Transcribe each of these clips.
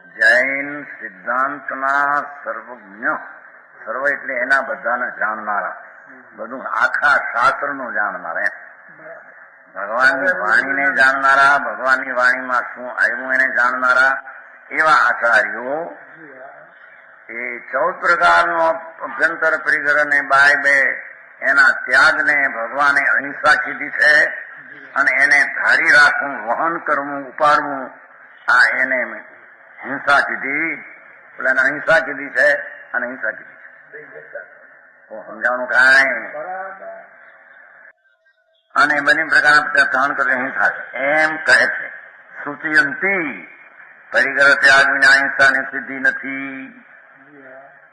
જૈન સિદ્ધાંતના સર્વજ્ઞ, સર્વ એટલે એના બધાને જાણનારા, બધું આખા શાસ્ત્રનું જાણનારા, ભગવાનની વાણીને જાણનારા, ભગવાનની વાણીમાં શું આવ્યું એને જાણનારા એવા આચાર્યો એ 14 પ્રકારનો અભ્યંતર પરિગ્રહ ને બાય બે એના ત્યાગને ભગવાને અહિંસા કીધી છે અને એને ધારી રાખવું, વહન કરવું, ઉપાડવું, આ એને હિંસા કીધી, પેલા અહિંસા કીધી છે અને હિંસા કીધી છે. સમજાવવાનું કાંઈ અને બંને પ્રકારના ત્રણ કરે હિંસા એમ કહે છે. શ્રુતિયંતી પરિગ્રહ ત્યાગ વિના હિંસાની સિદ્ધિ નથી.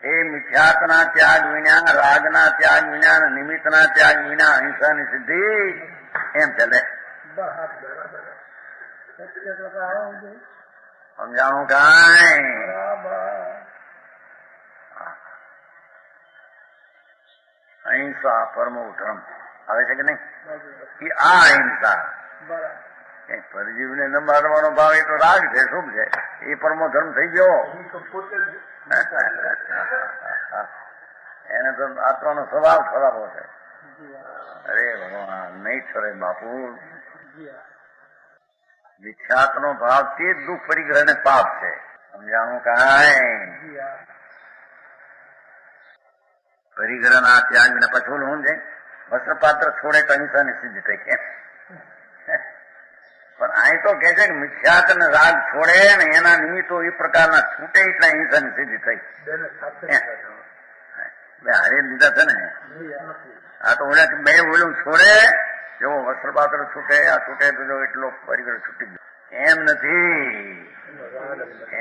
એ મિથ્યાત્વના ત્યાગ વિના, રાગના ત્યાગ વિના, નિમિત્તના ત્યાગ વિના અહિંસાની સિદ્ધિ એમ ચાલે. સમજાણું કાંઈ? અહિંસા પરમો ધર્મ આવે છે કે નહીં? એ આ અહિંસા પરજીવને ન મારવાનો ભાવ એ તો રાગ છે, શુભ છે, એ પરમો ધર્મ થઈ ગયો. એને તો આત્માનો સ્વભાવ ખરાબો છે. અરે ભગવાન નહીં છોડે બાપુ. મિથ્યાત્વનો ભાવ તે જ દુઃખ પરિગ્રહ ને પાપ છે. સમજાણું કાંઈ? પરિગ્રહ ના ત્યાગ ને પછી શું છે? વસ્ત્રપાત્ર છોડે તો અહિંસાની સિદ્ધિ થઈ. કેમ? પણ અહીં તો કે છે કે મિથ્યાત ને રાગ છોડે ને એના નિમિત્તો એ પ્રકારના છૂટે એટલે અહિંસાની સિદ્ધિ થઈ. હારે લીધા છે ને. આ તો ઓલા બે ઓલું છોડે, જો વસ્ત્રપાત્ર છૂટે, આ છૂટે તો જો એટલો પરિગ્રહ છૂટી ગયો. એમ નથી.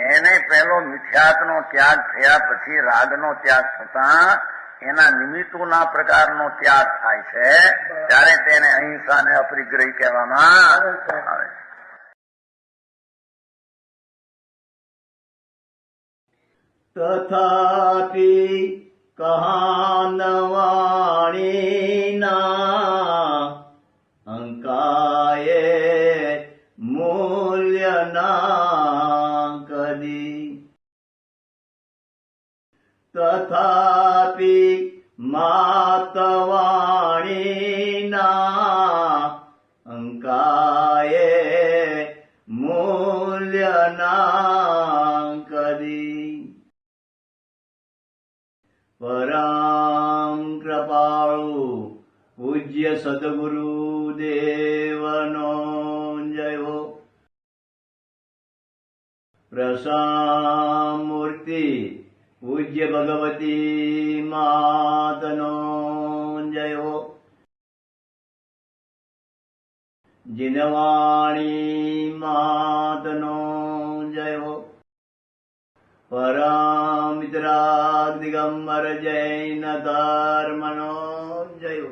એને પેલો મિથ્યાતનો ત્યાગ થયા પછી રાગનો ત્યાગ થતા એના નિમિત્તોના પ્રકારનો ત્યાગ થાય છે, ત્યારે તેને અહિંસા ને અપરિગ્રહી કહેવામાં આવે. તથાપિ કહાનવાણીના અંકાયે મૂલ્યના કદી. તથાપિ માતવાણીના અંકાયે મૂલ્યના કદી. પરમ કૃપાળુ પૂજ્ય સદગુરુ દેવનો જય હો. પ્રસામૂર્તિ પૂજ્ય ભગવતી માતનો જય હો. જીનવાણી માતનો જય હો. પરમ મિત્રાગ દિગંબર જૈન ધર્મનો જય હો.